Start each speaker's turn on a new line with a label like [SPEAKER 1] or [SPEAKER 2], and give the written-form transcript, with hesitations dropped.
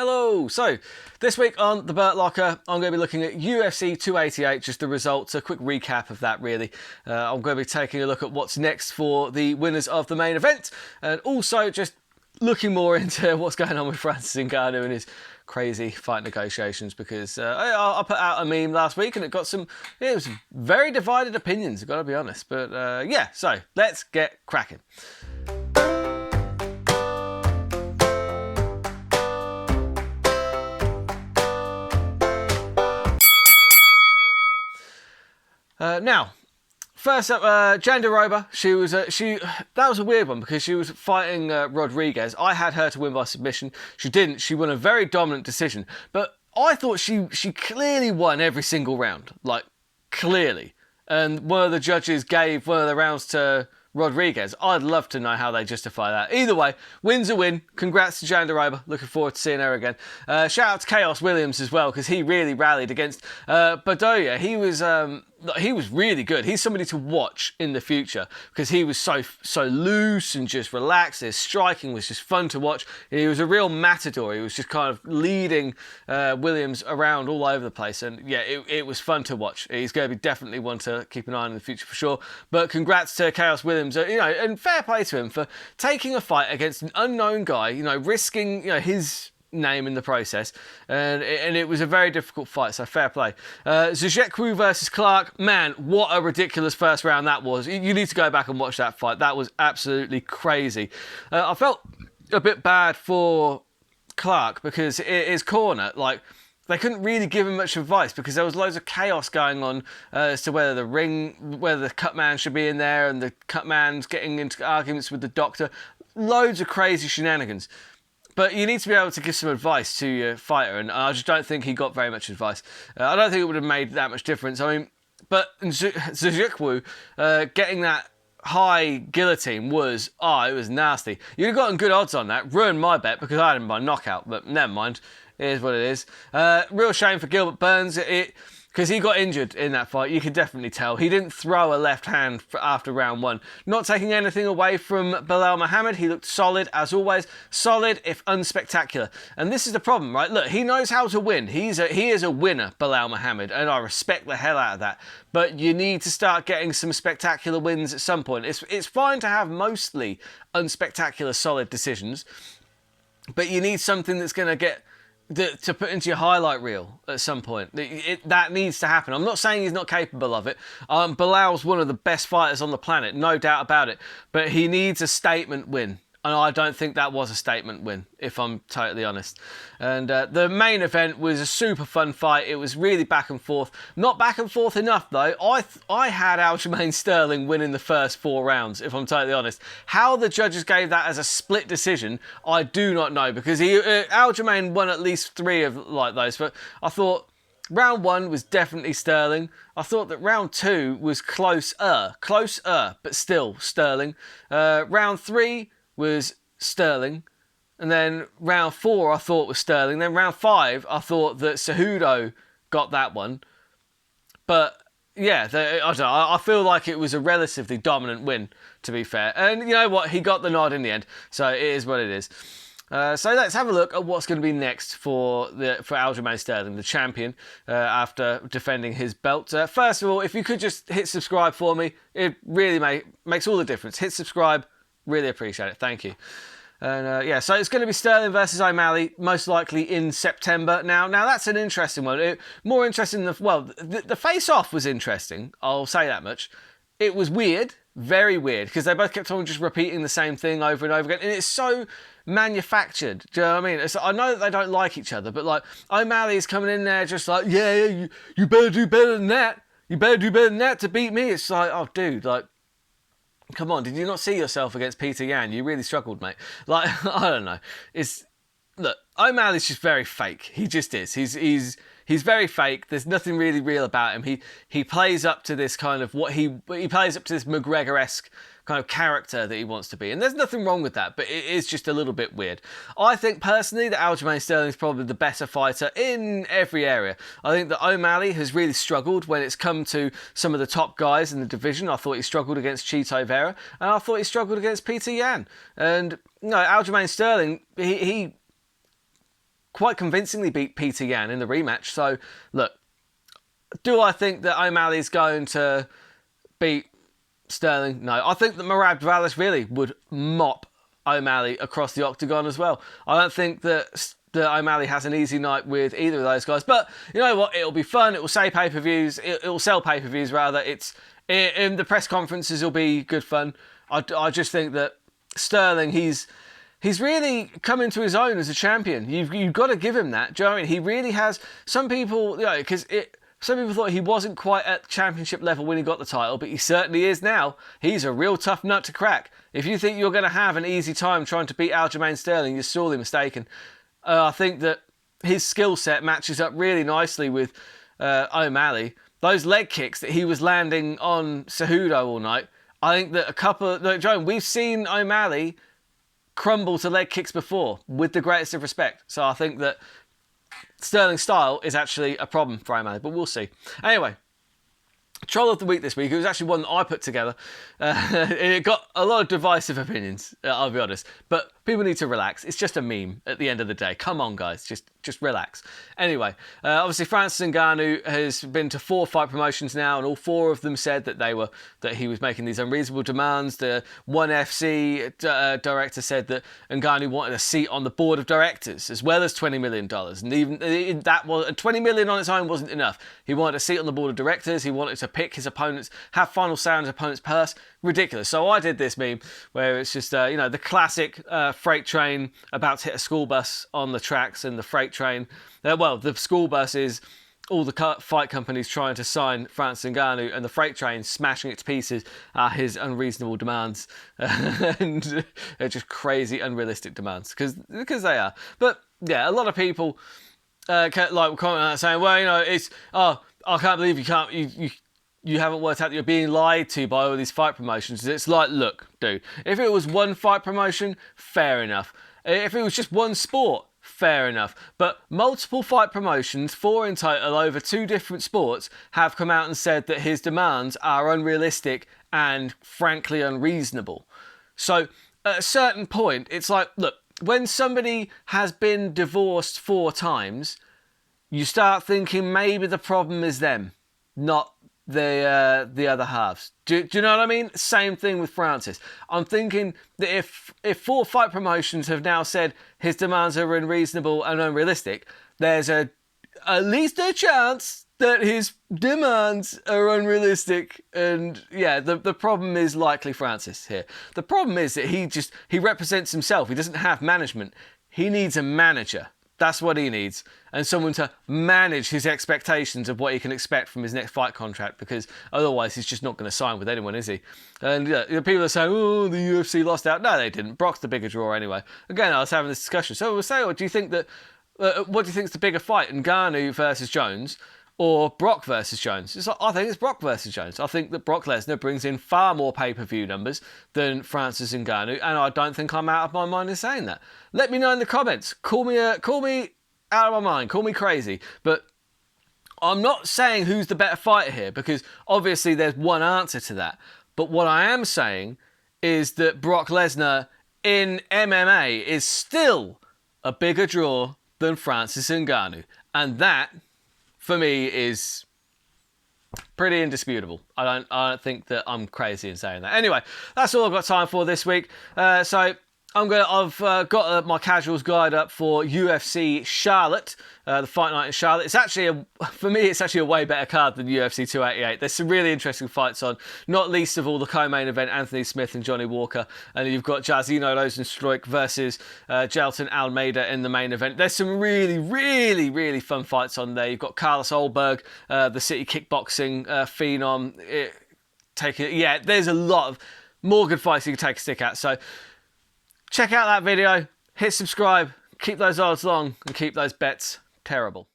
[SPEAKER 1] Hello! So, this week on the Burt Locker, I'm going to be looking at UFC 288, just the results, a quick recap of that really. I'm going to be taking a look at what's next for the winners of the main event, and also just looking more into what's going on with Francis Ngannou and his crazy fight negotiations, because I put out a meme last week and it was very divided opinions, I've got to be honest. But yeah, so let's get cracking. Now, first up, Jandiroba. That was a weird one because she was fighting Rodriguez. I had her to win by submission. She didn't. She won a very dominant decision. But I thought she clearly won every single round. Like, clearly. And one of the judges gave one of the rounds to Rodriguez. I'd love to know how they justify that. Either way, win's a win. Congrats to Jandiroba. Looking forward to seeing her again. Shout out to Chaos Williams as well, because he really rallied against Bedoya. He was really good. He's somebody to watch in the future because he was so loose and just relaxed. His striking was just fun to watch. He was a real matador. He was just kind of leading Williams around all over the place. And yeah, it was fun to watch. He's going to be definitely one to keep an eye on in the future for sure. But congrats to Chaos Williams, and fair play to him for taking a fight against an unknown guy, risking, his name in the process, and it was a very difficult fight, so fair play. Zhekwu versus Clark, man, what a ridiculous first round that was. You need to go back and watch that fight. That was absolutely crazy. I felt a bit bad for Clark because his corner, they couldn't really give him much advice because there was loads of chaos going on as to whether the cut man should be in there, and the cut man's getting into arguments with the doctor. Loads of crazy shenanigans. But you need to be able to give some advice to your fighter, and I just don't think he got very much advice. I don't think it would have made that much difference. I mean, but Zhekwu getting that high guillotine it was nasty. You'd have gotten good odds on that. Ruined my bet because I had him by knockout, but never mind. It is what it is. Real shame for Gilbert Burns. Because he got injured in that fight, you could definitely tell. He didn't throw a left hand after round one. Not taking anything away from Belal Muhammad, he looked solid as always. Solid, if unspectacular. And this is the problem, right? Look, he knows how to win. He is a winner, Belal Muhammad, and I respect the hell out of that. But you need to start getting some spectacular wins at some point. It's fine to have mostly unspectacular, solid decisions, but you need something that's going to get to put into your highlight reel at some point. That needs to happen. I'm not saying he's not capable of it. Bilal's one of the best fighters on the planet, no doubt about it. But he needs a statement win. And I don't think that was a statement win, if I'm totally honest. And the main event was a super fun fight. It was really back and forth. Not back and forth enough, though. I had Aljamain Sterling winning the first 4 rounds, if I'm totally honest. How the judges gave that as a split decision, I do not know. Because Aljamain won at least 3 of those. But I thought round 1 was definitely Sterling. I thought that round 2 was closer, but still Sterling. Round 3 was Sterling, and then round 4 I thought was Sterling, then round 5 I thought that Cejudo got that one. But yeah, I don't know, I feel like it was a relatively dominant win, to be fair, and you know what, he got the nod in the end, so it is what it is. So let's have a look at what's going to be next for Aljamain Sterling, the champion, after defending his belt. First of all, if you could just hit subscribe for me, it really makes all the difference. Hit subscribe. Really appreciate it. Thank you. And yeah, so it's going to be Sterling versus O'Malley, most likely in September. Now that's an interesting one. More interesting than, the face-off was interesting. I'll say that much. It was weird, very weird, because they both kept on just repeating the same thing over and over again. And it's so manufactured. Do you know what I mean? I know that they don't like each other, but O'Malley's coming in there just yeah, you better do better than that. You better do better than that to beat me. It's oh, dude, come on, did you not see yourself against Peter Yan? You really struggled, mate. I don't know. Look, O'Malley's just very fake. He just is. He's very fake. There's nothing really real about him. He plays up to this kind of he plays up to this McGregor-esque kind of character that he wants to be. And there's nothing wrong with that, but it is just a little bit weird. I think personally that Aljamain Sterling is probably the better fighter in every area. I think that O'Malley has really struggled when it's come to some of the top guys in the division. I thought he struggled against Chito Vera, and I thought he struggled against Peter Yan. And Aljamain Sterling, he quite convincingly beat Peter Yan in the rematch. So, look, do I think that O'Malley's going to beat Sterling? No. I think that Merab Dvalishvili would mop O'Malley across the octagon as well. I don't think that O'Malley has an easy night with either of those guys. But you know what? It'll be fun. It will say pay-per-views. It will sell pay-per-views, rather. It's in the press conferences. It'll be good fun. I just think that Sterling, he's really come into his own as a champion. You've got to give him that. Do you know what I mean? He really has. Some people, because some people thought he wasn't quite at championship level when he got the title, but he certainly is now. He's a real tough nut to crack. If you think you're going to have an easy time trying to beat Aljamain Sterling, you're sorely mistaken. I think that his skill set matches up really nicely with O'Malley. Those leg kicks that he was landing on Cejudo all night, I think that Joan, we've seen O'Malley crumble to leg kicks before with the greatest of respect. So I think that Sterling's style is actually a problem for O'Malley, but we'll see. Anyway, Troll of the Week this week, it was actually one that I put together. It got a lot of divisive opinions, I'll be honest. But people need to relax. It's just a meme at the end of the day. Come on, guys. Just relax. Anyway, obviously Francis Ngannou has been to 4 fight promotions now, and all 4 of them said that he was making these unreasonable demands. The ONE FC director said that Ngannou wanted a seat on the board of directors, as well as $20 million. And even that was $20 million on its own wasn't enough. He wanted a seat on the board of directors. He wanted to pick his opponents, have final say on his opponent's purse. Ridiculous. So I did this meme where it's just the classic freight train about to hit a school bus on the tracks, and the freight train, the school bus is all the fight companies trying to sign Francis Ngannou, and the freight train smashing it to pieces are his unreasonable demands. And they're just crazy, unrealistic demands, because they are. But yeah, a lot of people comment on that saying, well, I can't believe you haven't worked out that you're being lied to by all these fight promotions. It's like, look, dude, if it was one fight promotion, fair enough. If it was just one sport, fair enough. But multiple fight promotions, 4 in total over 2 different sports, have come out and said that his demands are unrealistic and frankly unreasonable. So at a certain point, it's like, look, when somebody has been divorced 4 times, you start thinking maybe the problem is them, not the other halves. Do you know what I mean? Same thing with Francis. I'm thinking that if 4 fight promotions have now said his demands are unreasonable and unrealistic, there's at least a chance that his demands are unrealistic. And yeah, the problem is likely Francis here. The problem is that he represents himself. He doesn't have management. He needs a manager. That's what he needs. And someone to manage his expectations of what he can expect from his next fight contract, because otherwise he's just not going to sign with anyone, is he? And people are saying, oh, the UFC lost out. No, they didn't. Brock's the bigger draw anyway. Again, I was having this discussion. So we'll say, do you think that, what do you think is the bigger fight, Ngannou versus Jones or Brock versus Jones? I think it's Brock versus Jones. I think that Brock Lesnar brings in far more pay-per-view numbers than Francis Ngannou, and I don't think I'm out of my mind in saying that. Let me know in the comments. Call me out of my mind. Call me crazy. But I'm not saying who's the better fighter here, because obviously there's one answer to that. But what I am saying is that Brock Lesnar in MMA is still a bigger draw than Francis Ngannou. And that, for me, is pretty indisputable. I don't think that I'm crazy in saying that. Anyway, that's all I've got time for this week. So I've got my casuals guide up for UFC Charlotte, the fight night in Charlotte. It's actually for me, it's actually a way better card than UFC 288. There's some really interesting fights on, not least of all the co-main event, Anthony Smith and Johnny Walker, and you've got Jairzinho Rozenstruik versus Jailton Almeida in the main event. There's some really, really, really fun fights on there. You've got Carlos Olberg, the city kickboxing phenom. There's a lot of more good fights you can take a stick at. So check out that video, hit subscribe, keep those odds long, and keep those bets terrible.